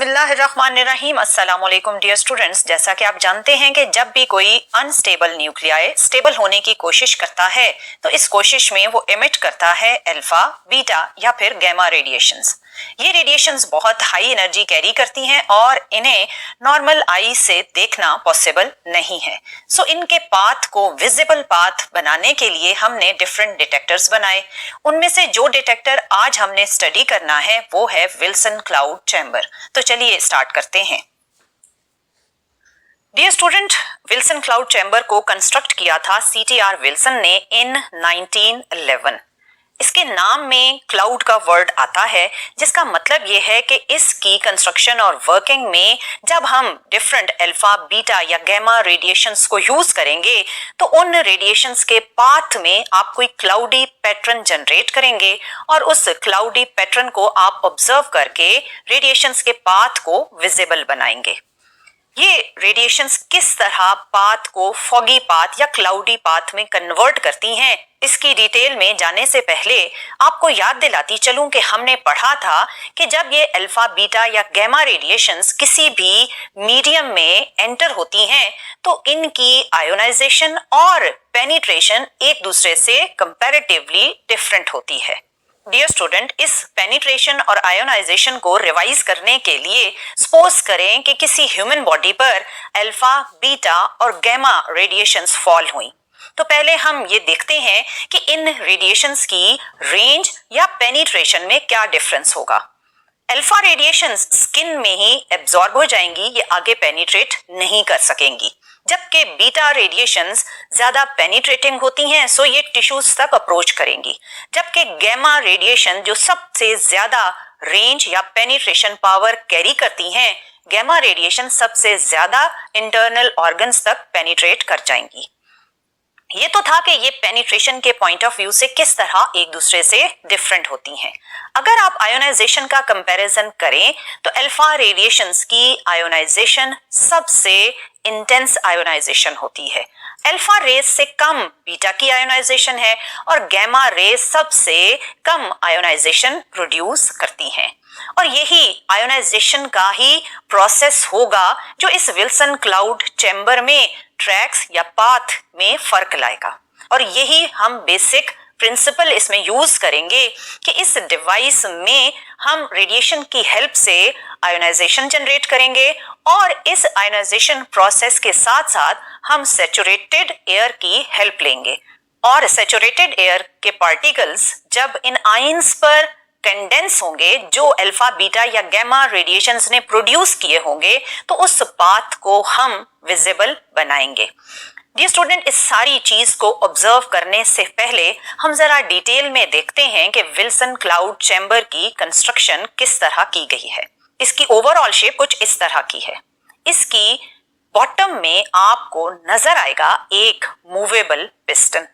बिस्मिल्लाहिर्रहमानिर्रहीम। अस्सलाम वालेकुम डियर स्टूडेंट्स। जैसा कि आप जानते हैं कि जब भी कोई अनस्टेबल न्यूक्लियाई स्टेबल होने की कोशिश करता है तो इस कोशिश में वो एमिट करता है अल्फा, बीटा या फिर गैमा रेडिएशंस। ये रेडिएशंस बहुत हाई एनर्जी कैरी करती हैं और इन्हें नॉर्मल आई से देखना पॉसिबल नहीं है। सो इनके पाथ को विजिबल पाथ बनाने के लिए हमने डिफरेंट डिटेक्टर्स बनाए। उनमें से जो डिटेक्टर आज हमने स्टडी करना है वो है विल्सन क्लाउड चैम्बर। तो चलिए स्टार्ट करते हैं। Dear student, Wilson cloud chamber को कंस्ट्रक्ट किया था CTR विल्सन ने इन 1911। इसके नाम में क्लाउड का वर्ड आता है, जिसका मतलब यह है कि इसकी कंस्ट्रक्शन और वर्किंग में जब हम डिफरेंट अल्फा, बीटा या गैमा रेडिएशंस को यूज करेंगे तो उन रेडिएशंस के पाथ में आप कोई क्लाउडी पैटर्न जनरेट करेंगे और उस क्लाउडी पैटर्न को आप ऑब्जर्व करके रेडिएशंस के पाथ को विजिबल बनाएंगे। ये रेडिएशंस किस तरह पाथ को फॉगी पाथ या क्लाउडी पाथ में कन्वर्ट करती हैं, इसकी डिटेल में जाने से पहले आपको याद दिलाती चलूं कि हमने पढ़ा था कि जब ये अल्फा, बीटा या गैमा रेडिएशंस किसी भी मीडियम में एंटर होती हैं तो इनकी आयोनाइजेशन और पेनिट्रेशन एक दूसरे से कंपैरेटिवली डिफरेंट होती है। डियर स्टूडेंट, इस पेनिट्रेशन और आयोनाइजेशन को रिवाइज करने के लिए सपोज करें कि किसी ह्यूमन बॉडी पर अल्फा, बीटा और गैमा रेडिएशंस फॉल हुई, तो पहले हम ये देखते हैं कि इन रेडिएशंस की रेंज या पेनिट्रेशन में क्या डिफरेंस होगा। अल्फा रेडिएशंस स्किन में ही एब्जॉर्ब हो जाएंगी, ये आगे पेनिट्रेट नहीं कर सकेंगी, जबकि बीटा रेडिएशंस ज्यादा पेनिट्रेटिंग होती हैं, सो ये टिश्यूज तक अप्रोच करेंगी, जबकि गैमा रेडिएशन जो सबसे ज्यादा रेंज या पेनिट्रेशन पावर कैरी करती हैं, गैमा रेडिएशन सबसे ज्यादा इंटरनल ऑर्गन्स तक पेनिट्रेट कर जाएंगी। ये तो था कि ये पेनिट्रेशन के पॉइंट ऑफ व्यू से किस तरह एक दूसरे से डिफरेंट होती हैं। अगर आप आयोनाइजेशन का कंपैरिजन करें तो अल्फा रेडिएशंस की आयोनाइजेशन सबसे इंटेंस आयोनाइजेशन होती है। अल्फा रेज से कम बीटा की आयोनाइजेशन है और गैमा रेज सबसे कम आयोनाइजेशन प्रोड्यूस करती हैं। और यही आयोनाइजेशन का ही प्रोसेस होगा जो इस विल्सन क्लाउड चैम्बर में ट्रैक्स या पाथ में फर्क लाएगा। और यही हम बेसिक प्रिंसिपल इसमें यूज करेंगे कि इस डिवाइस में हम रेडिएशन की हेल्प से आयोनाइजेशन जनरेट करेंगे और इस आयोनाइजेशन प्रोसेस के साथ साथ हम सैचुरेटेड एयर की हेल्प लेंगे। और सैचुरेटेड एयर के पार्टिकल्स जब इन आयंस पर कंडेंस होंगे जो अल्फा, बीटा या गैमा रेडिएशंस ने प्रोड्यूस किए होंगे तो उस पाथ को हम विजिबल बनाएंगे। डियर स्टूडेंट, इस सारी चीज को ऑब्जर्व करने से पहले हम जरा डिटेल में देखते हैं कि विल्सन क्लाउड चैम्बर की कंस्ट्रक्शन किस तरह की गई है। इसकी ओवरऑल शेप कुछ इस तरह की है। इसकी बॉटम में आपको नजर आएगा एक मूवेबल पिस्टन।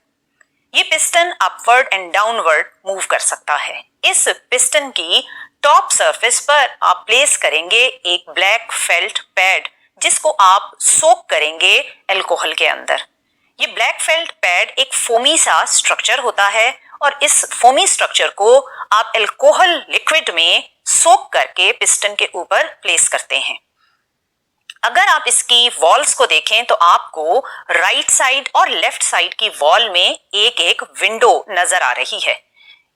ये piston upward and downward move कर सकता है। इस पिस्टन की टॉप सरफेस पर आप प्लेस करेंगे एक ब्लैक फेल्ट पैड, जिसको आप सोक करेंगे अल्कोहल के अंदर। ये ब्लैक फेल्ट पैड एक फोमी सा स्ट्रक्चर होता है और इस फोमी स्ट्रक्चर को आप अल्कोहल लिक्विड में सोक करके पिस्टन के ऊपर प्लेस करते हैं। अगर आप इसकी वॉल्स को देखें तो आपको राइट साइड और लेफ्ट साइड की वॉल में एक एक विंडो नजर आ रही है।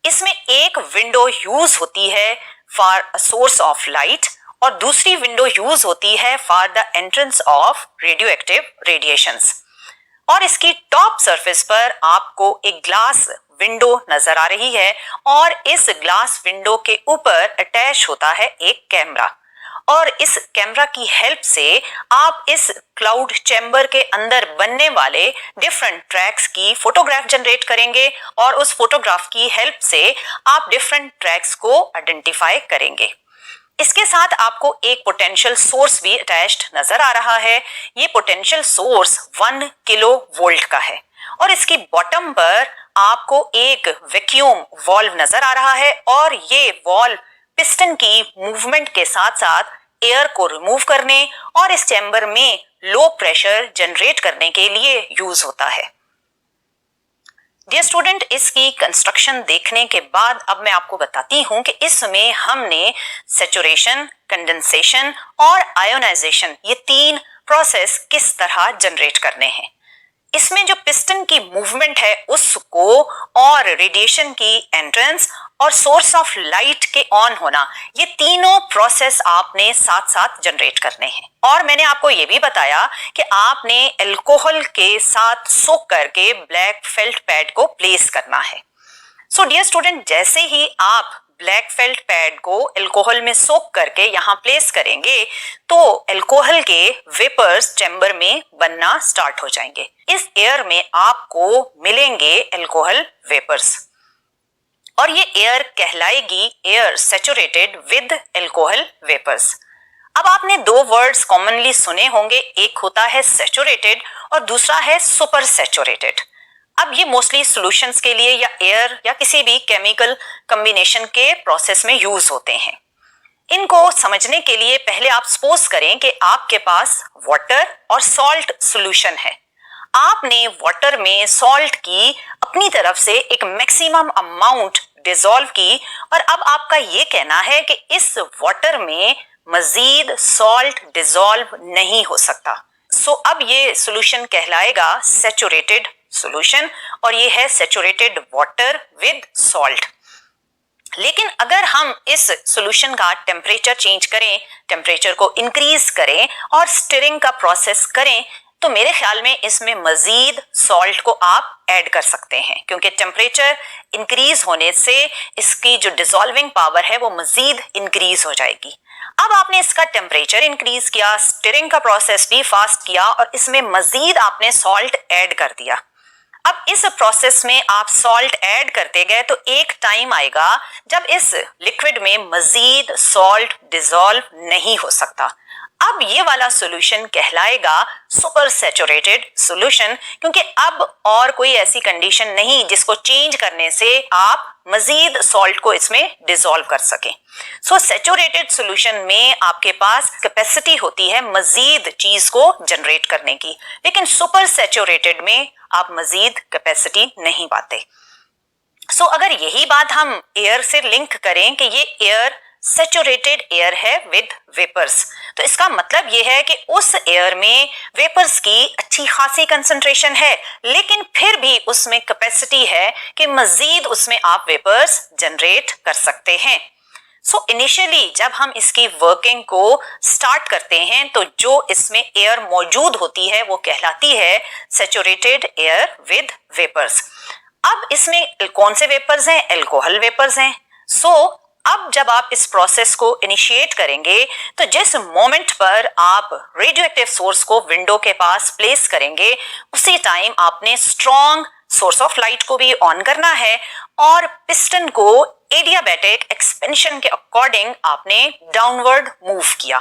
इसमें एक विंडो यूज होती है for a source of light और दूसरी विंडो यूज होती है for the entrance of radioactive radiations. और इसकी टॉप सरफेस पर आपको एक ग्लास विंडो नजर आ रही है और इस ग्लास विंडो के ऊपर अटैच होता है एक कैमरा और इस कैमरा की हेल्प से आप इस क्लाउड चैम्बर के अंदर बनने वाले डिफरेंट ट्रैक्स की फोटोग्राफ जनरेट करेंगे और उस फोटोग्राफ की हेल्प से आप डिफरेंट ट्रैक्स को आइडेंटिफाई करेंगे। इसके साथ आपको एक पोटेंशियल सोर्स भी अटैच्ड नजर आ रहा है। ये पोटेंशियल सोर्स 1 किलो वोल्ट का है और इसकी बॉटम पर आपको एक वैक्यूम वॉल्व नजर आ रहा है और ये वॉल्व पिस्टन की मूवमेंट के साथ साथ एयर को रिमूव करने और इस चैम्बर में लो प्रेशर जनरेट करने के लिए यूज होता है। डियर स्टूडेंट, इसकी कंस्ट्रक्शन देखने के बाद अब मैं आपको बताती हूं कि इसमें हमने सेचुरेशन, कंडेंसेशन और आयोनाइजेशन ये 3 प्रोसेस किस तरह जनरेट करने हैं। इसमें जो पिस्टन की मूवमेंट है उसको और रेडिएशन की एंट्रेंस और सोर्स ऑफ लाइट के ऑन होना, ये तीनों प्रोसेस आपने साथ साथ जनरेट करने हैं। और मैंने आपको ये भी बताया कि आपने अल्कोहल के साथ सोक करके ब्लैक फेल्ट पैड को प्लेस करना है। सो डियर स्टूडेंट, जैसे ही आप ब्लैक फेल्ट पैड को अल्कोहल में सोक करके यहाँ प्लेस करेंगे तो अल्कोहल के वेपर्स चैम्बर में बनना स्टार्ट हो जाएंगे। इस एयर में आपको मिलेंगे अल्कोहल वेपर्स और ये एयर कहलाएगी air saturated with alcohol vapours. अब आपने 2 वर्ड्स कॉमनली सुने होंगे, एक होता है सैचुरेटेड और दूसरा है सुपर सैचुरेटेड। अब ये मोस्टली सॉल्यूशंस के लिए या एयर या किसी भी केमिकल कॉम्बिनेशन के प्रोसेस में यूज होते हैं। इनको समझने के लिए पहले आप सपोज करें कि आपके पास वाटर और सॉल्ट सॉल्यूशन है। आपने वाटर में सॉल्ट की अपनी तरफ से एक मैक्सिमम अमाउंट डिसॉल्व की और अब आपका ये कहना है कि इस वाटर में मजीद सॉल्ट डिसॉल्व नहीं हो सकता। सो अब ये सॉल्यूशन कहलाएगा सैचुरेटेड सॉल्यूशन और ये है सैचुरेटेड वाटर विद सॉल्ट। लेकिन अगर हम इस सॉल्यूशन का टेम्परेचर चेंज करें, टेम्परेचर को इंक्रीज करें और स्टिरिंग का प्रोसेस करें तो मेरे ख्याल में इसमें मजीद सॉल्ट को आप ऐड कर सकते हैं, क्योंकि टेम्परेचर इंक्रीज होने से इसकी जो डिसॉल्विंग पावर है वो मजीद इंक्रीज हो जाएगी। अब आपने इसका टेम्परेचर इंक्रीज किया, स्टिरिंग का प्रोसेस भी फास्ट किया और इसमें मजीद आपने सॉल्ट ऐड कर दिया। अब इस प्रोसेस में आप सॉल्ट ऐड करते गए तो एक टाइम आएगा जब इस लिक्विड में मजीद सॉल्ट डिसॉल्व नहीं हो सकता। अब ये वाला सॉल्यूशन कहलाएगा सुपर सैचुरेटेड सॉल्यूशन, क्योंकि अब और कोई ऐसी कंडीशन नहीं जिसको चेंज करने से आप मजीद सॉल्ट को इसमें डिसॉल्व कर सकें। सो सैचुरेटेड सॉल्यूशन में आपके पास कैपेसिटी होती है मजीद चीज को जनरेट करने की, लेकिन सुपर सैचुरेटेड में आप मजीद कैपेसिटी नहीं पाते। सो अगर यही बात हम एयर से लिंक करें कि ये एयर सैचुरेटेड एयर है विद वेपर्स, तो इसका मतलब यह है कि उस एयर में वेपर्स की अच्छी खासी कंसंट्रेशन है, लेकिन फिर भी उसमें कैपेसिटी है कि मजीद उसमें आप वेपर्स जनरेट कर सकते हैं। सो इनिशियली जब हम इसकी वर्किंग को स्टार्ट करते हैं तो जो इसमें एयर मौजूद होती है वो कहलाती है सैचुरेटेड एयर विद वेपर्स। अब इसमें कौन से वेपर्स हैं? अल्कोहल वेपर्स हैं। सो अब जब आप इस प्रोसेस को इनिशिएट करेंगे तो जिस मोमेंट पर आप रेडियो एक्टिव सोर्स को विंडो के पास प्लेस करेंगे उसी टाइम आपने स्ट्रॉन्ग सोर्स ऑफ लाइट को भी ऑन करना है और पिस्टन को एडियाबैटिक एक्सपेंशन के अकॉर्डिंग आपने डाउनवर्ड मूव किया।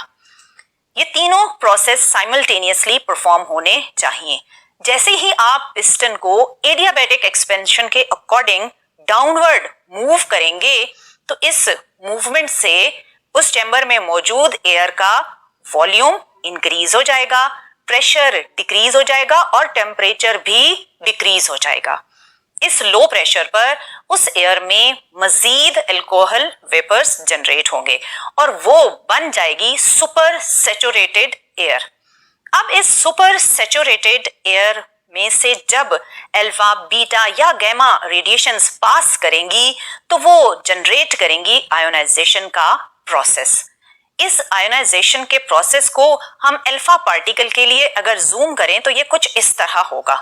ये तीनों प्रोसेस साइमल्टेनियसली परफॉर्म होने चाहिए। जैसे ही आप पिस्टन को एडियाबैटिक एक्सपेंशन के अकॉर्डिंग डाउनवर्ड मूव करेंगे तो इस मूवमेंट से उस चैम्बर में मौजूद एयर का वॉल्यूम इंक्रीज हो जाएगा, प्रेशर डिक्रीज हो जाएगा और टेम्परेचर भी डिक्रीज हो जाएगा। इस लो प्रेशर पर उस एयर में मजीद अल्कोहल वेपर्स जनरेट होंगे और वो बन जाएगी सुपर सैचुरेटेड एयर। अब इस सुपर सैचुरेटेड एयर में से जब अल्फा, बीटा या गामा रेडिएशंस पास करेंगी तो वो जनरेट करेंगी आयोनाइजेशन का प्रोसेस। इस आयोनाइजेशन के प्रोसेस को हम अल्फा पार्टिकल के लिए अगर जूम करें तो ये कुछ इस तरह होगा।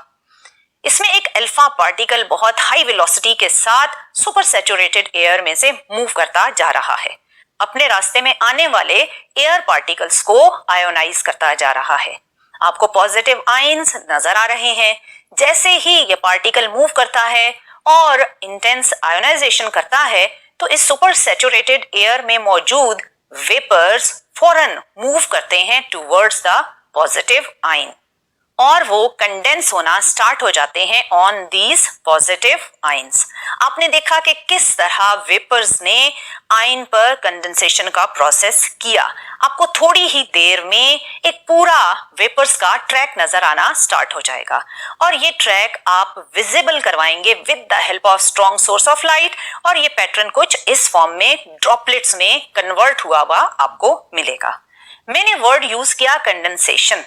इसमें एक अल्फा पार्टिकल बहुत हाई वेलोसिटी के साथ सुपर सैचुरेटेड एयर में से मूव करता जा रहा है, अपने रास्ते में आने वाले एयर पार्टिकल्स को आयोनाइज करता जा रहा है। आपको पॉजिटिव आयंस नजर आ रहे हैं। जैसे ही ये पार्टिकल मूव करता है और इंटेंस आयोनाइजेशन करता है तो इस सुपर सैचुरेटेड एयर में मौजूद वेपर्स फौरन मूव करते हैं टुवर्ड्स द पॉजिटिव आयन और वो कंडेंस होना स्टार्ट हो जाते हैं ऑन दीज पॉजिटिव आयंस। आपने देखा कि किस तरह वेपर्स ने आयन पर कंडेंसेशन का प्रोसेस किया। आपको थोड़ी ही देर में एक पूरा वेपर्स का ट्रैक नजर आना स्टार्ट हो जाएगा और ये ट्रैक आप विजिबल करवाएंगे with the help of strong source of light और ये पैटर्न कुछ इस फॉर्म में ड्रॉपलेट्स में कन्वर्ट हुआ आपको मिलेगा। मैंने वर्ड यूज किया कंडेंसेशन।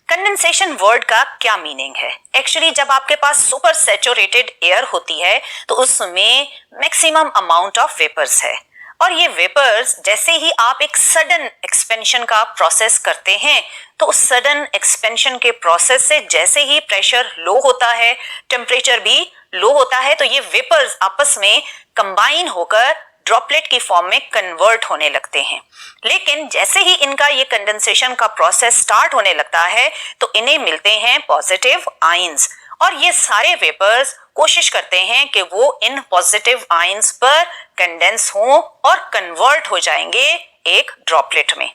कंडेंसेशन वर्ड का क्या मीनिंग है? एक्चुअली जब आपके पास सुपर सैचुरेटेड एयर होती है तो उसमें मैक्सिमम अमाउंट ऑफ वेपर्स है और ये वेपर्स जैसे ही आप एक सडन एक्सपेंशन का प्रोसेस करते हैं तो उस सडन एक्सपेंशन के प्रोसेस से जैसे ही प्रेशर लो होता है, टेम्परेचर भी लो होता है, तो ये वेपर्स आपस में कंबाइन होकर ड्रॉपलेट की फॉर्म में कन्वर्ट होने लगते हैं। लेकिन जैसे ही इनका ये कंडेंसेशन का प्रोसेस स्टार्ट होने लगता है तो इन्हें मिलते हैं पॉजिटिव आयंस और ये सारे वेपर्स कोशिश करते हैं कि वो इन पॉजिटिव आयंस पर कंडेंस हों और कन्वर्ट हो जाएंगे एक ड्रॉपलेट में।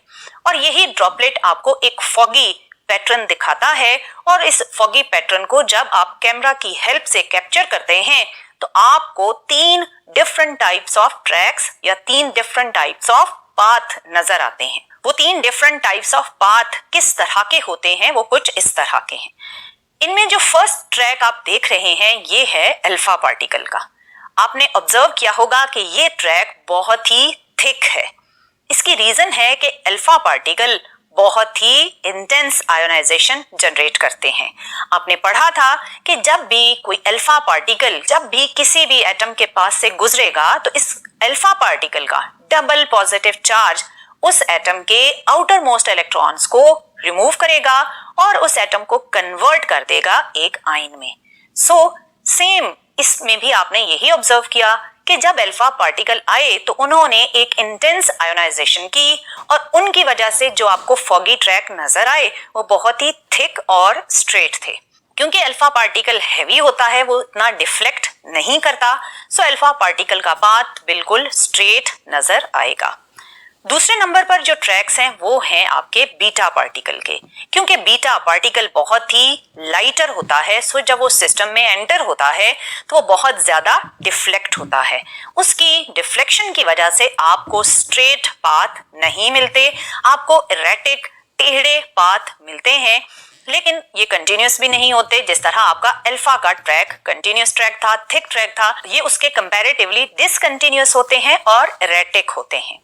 और यही ड्रॉपलेट आपको एक फॉगी पैटर्न दिखाता है और इस फॉगी पैटर्न को जब आप कैमरा की हेल्प से कैप्चर करते हैं तो आपको 3 डिफरेंट टाइप्स ऑफ ट्रैक्स या 3 डिफरेंट टाइप्स ऑफ पाथ नजर आते हैं। वो 3 डिफरेंट टाइप्स ऑफ पाथ किस तरह के होते हैं वो कुछ इस तरह के हैं। इनमें जो फर्स्ट ट्रैक आप देख रहे हैं ये है अल्फा पार्टिकल का। आपने ऑब्जर्व किया होगा कि ये ट्रैक बहुत ही थिक है। इसकी रीजन है कि अल्फा पार्टिकल बहुत ही इंटेंस आयोनाइजेशन जनरेट करते हैं। आपने पढ़ा था कि जब भी कोई अल्फा पार्टिकल जब भी किसी भी एटम के पास से गुजरेगा तो इस अल्फा पार्टिकल का डबल पॉजिटिव चार्ज उस एटम के आउटर मोस्ट इलेक्ट्रॉन्स को रिमूव करेगा और उस एटम को कन्वर्ट कर देगा एक आयन में। सेम इसमें भी आपने यही ऑब्जर्व किया कि जब अल्फा पार्टिकल आए तो उन्होंने एक इंटेंस आयोनाइजेशन की और उनकी वजह से जो आपको फॉगी ट्रैक नजर आए वो बहुत ही थिक और स्ट्रेट थे। क्योंकि अल्फा पार्टिकल हैवी होता है वो इतना डिफ्लेक्ट नहीं करता, सो अल्फा पार्टिकल का पाथ बिल्कुल स्ट्रेट नजर आएगा। दूसरे नंबर पर जो ट्रैक्स हैं वो हैं आपके बीटा पार्टिकल के। क्योंकि बीटा पार्टिकल बहुत ही लाइटर होता है, सो जब वो सिस्टम में एंटर होता है तो वो बहुत ज्यादा डिफ्लेक्ट होता है। उसकी डिफ्लेक्शन की वजह से आपको स्ट्रेट पाथ नहीं मिलते, आपको इरेटिक टेढ़े पाथ मिलते हैं। लेकिन ये कंटिन्यूस भी नहीं होते, जिस तरह आपका अल्फा का ट्रैक कंटिन्यूस ट्रैक था, थिक ट्रैक था, ये उसके कंपैरेटिवली डिसकंटिन्यूस होते हैं और इरेटिक होते हैं।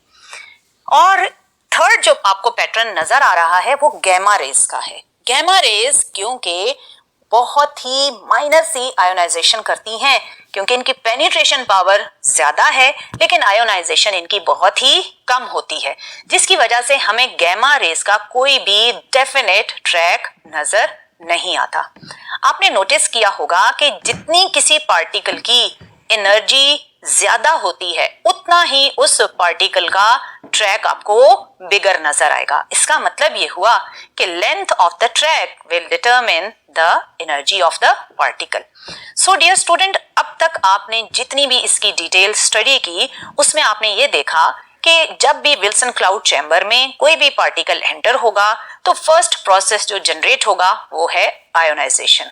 और थर्ड जो आपको पैटर्न नजर आ रहा है वो गैमा रेज का है। गैमा रेज क्योंकि बहुत ही माइनर सी आयोनाइजेशन करती हैं, क्योंकि इनकी पेनिट्रेशन पावर ज्यादा है लेकिन आयोनाइजेशन इनकी बहुत ही कम होती है, जिसकी वजह से हमें गैमा रेज का कोई भी डेफिनेट ट्रैक नजर नहीं आता। आपने नोटिस किया होगा कि जितनी किसी पार्टिकल की एनर्जी ज्यादा होती है उतना ही उस पार्टिकल का ट्रैक आपको बिगर नजर आएगा। इसका मतलब ये हुआ कि length of the track will determine the energy of the particle. So dear student, अब तक आपने जितनी भी इसकी डिटेल स्टडी की उसमें आपने ये देखा कि जब भी विल्सन क्लाउड चैम्बर में कोई भी पार्टिकल एंटर होगा तो फर्स्ट प्रोसेस जो जनरेट होगा वो है आयोनाइजेशन।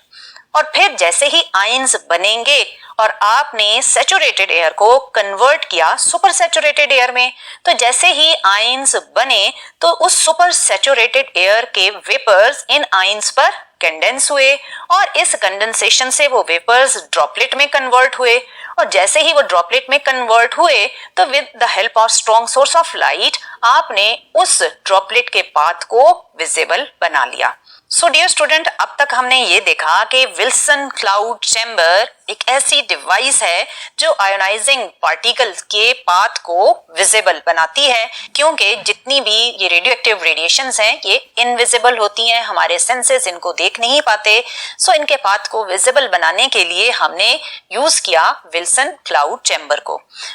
और फिर जैसे ही आयंस बनेंगे और आपने सैचुरेटेड एयर को कन्वर्ट किया सुपर सैचुरेटेड एयर में, तो जैसे ही आयंस बने तो उस सुपर सैचुरेटेड एयर के वेपर्स इन आयंस पर कंडेंस हुए और इस कंडेंसेशन से वो वेपर्स ड्रॉपलेट में कन्वर्ट हुए और जैसे ही वो ड्रॉपलेट में कन्वर्ट हुए तो with the help of strong source of light आपने उस ड्रॉपलेट के पाथ को विजिबल बना लिया। सो डियर स्टूडेंट, अब तक हमने ये देखा कि विल्सन क्लाउड चैम्बर एक ऐसी डिवाइस है जो आयोनाइजिंग पार्टिकल्स के पाथ को विजिबल बनाती है, क्योंकि जितनी भी ये रेडियोएक्टिव रेडिएशंस हैं ये इनविजिबल होती हैं, हमारे सेंसेस इनको देख नहीं पाते। सो इनके पाथ को विजिबल बनाने के लिए हमने यूज किया विल्सन क्लाउड चैम्बर को।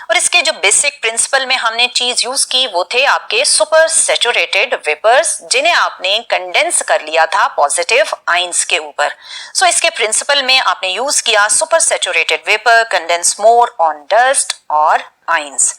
और इसके जो बेसिक प्रिंसिपल में हमने चीज यूज की वो थे आपके सुपर सैचुरेटेड वेपर्स, जिन्हें आपने कंडेंस कर लिया था पॉजिटिव आयंस के ऊपर। सो इसके प्रिंसिपल में आपने यूज किया super saturated vapour condense more on dust और आयंस।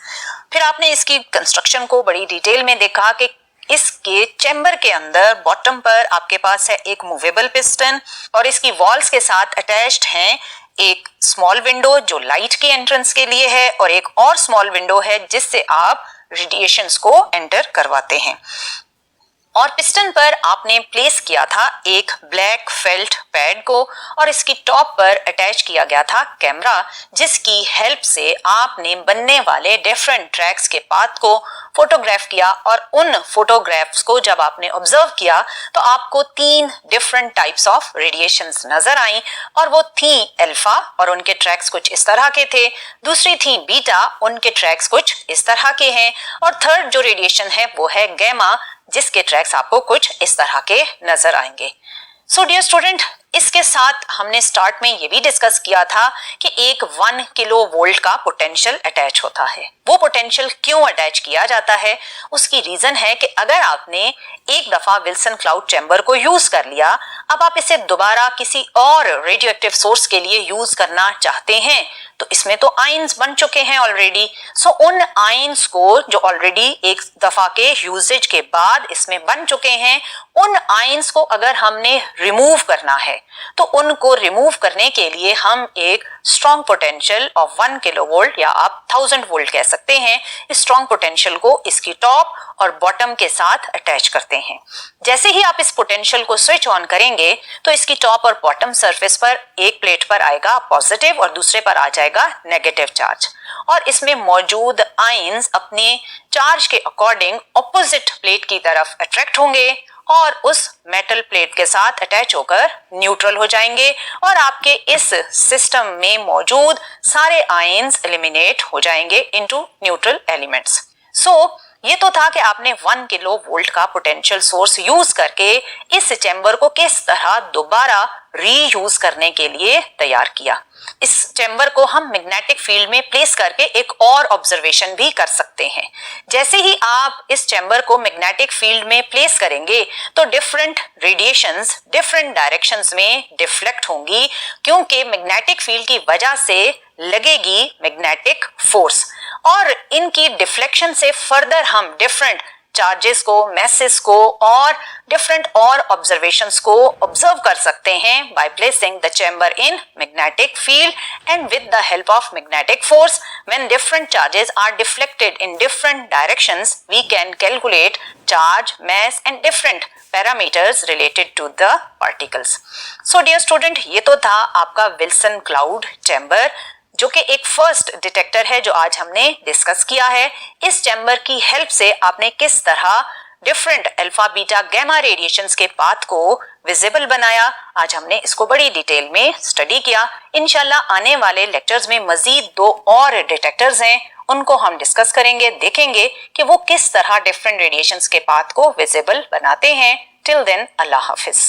फिर आपने इसकी कंस्ट्रक्शन को बड़ी डिटेल में देखा कि इसके चैम्बर के अंदर बॉटम पर आपके पास है एक मूवेबल पिस्टन और इसकी वॉल्स के साथ अटैच्ड हैं एक स्मॉल विंडो जो लाइट की एंट्रेंस के लिए है और एक और स्मॉल विंडो है जिससे आप रेडिएशंस को एंटर करवाते हैं। और पिस्टन पर आपने प्लेस किया था एक ब्लैक फेल्ट पैड को और इसकी टॉप पर अटैच किया गया था कैमरा, जिसकी हेल्प से आपने बनने वाले डिफरेंट ट्रैक्स के पाथ को फोटोग्राफ किया और उन फोटोग्राफ्स को जब आपने ऑब्जर्व किया तो आपको 3 डिफरेंट टाइप्स ऑफ रेडिएशंस नजर आई और वो थी अल्फा और उनके ट्रैक्स कुछ इस तरह के थे, दूसरी थी बीटा, उनके ट्रैक्स कुछ इस तरह के हैं और थर्ड जो रेडिएशन है वो है गैमा, जिसके ट्रैक्स आपको कुछ इस तरह के नजर आएंगे। सो डियर स्टूडेंट, इसके साथ हमने स्टार्ट में ये भी डिस्कस किया था कि एक 1 किलो वोल्ट का पोटेंशियल अटैच होता है। वो पोटेंशियल क्यों अटैच किया जाता है, उसकी रीजन है कि अगर आपने एक दफा विल्सन क्लाउड चैम्बर को यूज कर लिया, अब आप इसे दोबारा किसी और रेडियोएक्टिव सोर्स के लिए यूज करना चाहते हैं तो इसमें तो आयंस बन चुके हैं ऑलरेडी। सो उन आयंस को जो ऑलरेडी एक दफा के यूजेज के बाद इसमें बन चुके हैं, उन आयंस को अगर हमने रिमूव करना है तो उनको रिमूव करने के लिए हम एक स्ट्रॉन्ग पोटेंशियल ऑफ 1 किलोवोल्ट या आप 1000 वोल्ट कह सकते हैं, इस स्ट्रॉन्ग पोटेंशियल को इसकी टॉप और बॉटम के साथ अटैच करते हैं। जैसे ही आप इस पोटेंशियल को स्विच ऑन करेंगे तो इसकी टॉप और बॉटम सरफेस पर एक प्लेट पर आएगा पॉजिटिव और दूसरे पर आ जाएगा नेगेटिव चार्ज और इसमें मौजूद आयंस अपने चार्ज के अकॉर्डिंग ऑपोजिट प्लेट की तरफ अट्रैक्ट होंगे और उस मेटल प्लेट के साथ अटैच होकर न्यूट्रल हो जाएंगे और आपके इस सिस्टम में मौजूद सारे आयंस एलिमिनेट हो जाएंगे इनटू न्यूट्रल एलिमेंट्स। सो ये तो था कि आपने 1 किलो वोल्ट का पोटेंशियल सोर्स यूज करके इस चैम्बर को किस तरह दोबारा रीयूज करने के लिए तैयार किया। इस चैम्बर को हम मैग्नेटिक फील्ड में प्लेस करके एक और ऑब्जर्वेशन भी कर सकते हैं। जैसे ही आप इस चैम्बर को मैग्नेटिक फील्ड में प्लेस करेंगे तो डिफरेंट रेडिएशंस डिफरेंट डायरेक्शंस में डिफ्लेक्ट होंगी, क्योंकि मैग्नेटिक फील्ड की वजह से लगेगी मैग्नेटिक फोर्स और इनकी डिफ्लेक्शन से फर्दर हम डिफरेंट चार्जेस को, मैसेस को और डिफरेंट और ऑब्जर्वेशंस को ऑब्जर्व कर सकते हैं by placing the chamber in magnetic field and with the help of magnetic force when different charges are deflected in different directions we can calculate charge, mass and different parameters related to the particles. So dear student, ये तो था आपका Wilson cloud chamber जो कि एक first detector है जो आज हमने डिस्कस किया है। इस चैम्बर की हेल्प से आपने किस तरह different alpha beta gamma radiations के पाथ को विजिबल बनाया, आज हमने इसको बड़ी डिटेल में स्टडी किया। इंशाल्लाह आने वाले लेक्चर्स में मजीद 2 और डिटेक्टर्स हैं, उनको हम डिस्कस करेंगे, देखेंगे कि वो किस तरह डिफरेंट रेडिएशंस के पाथ को विजिबल बनाते हैं। टिल देन अल्लाह हाफिज।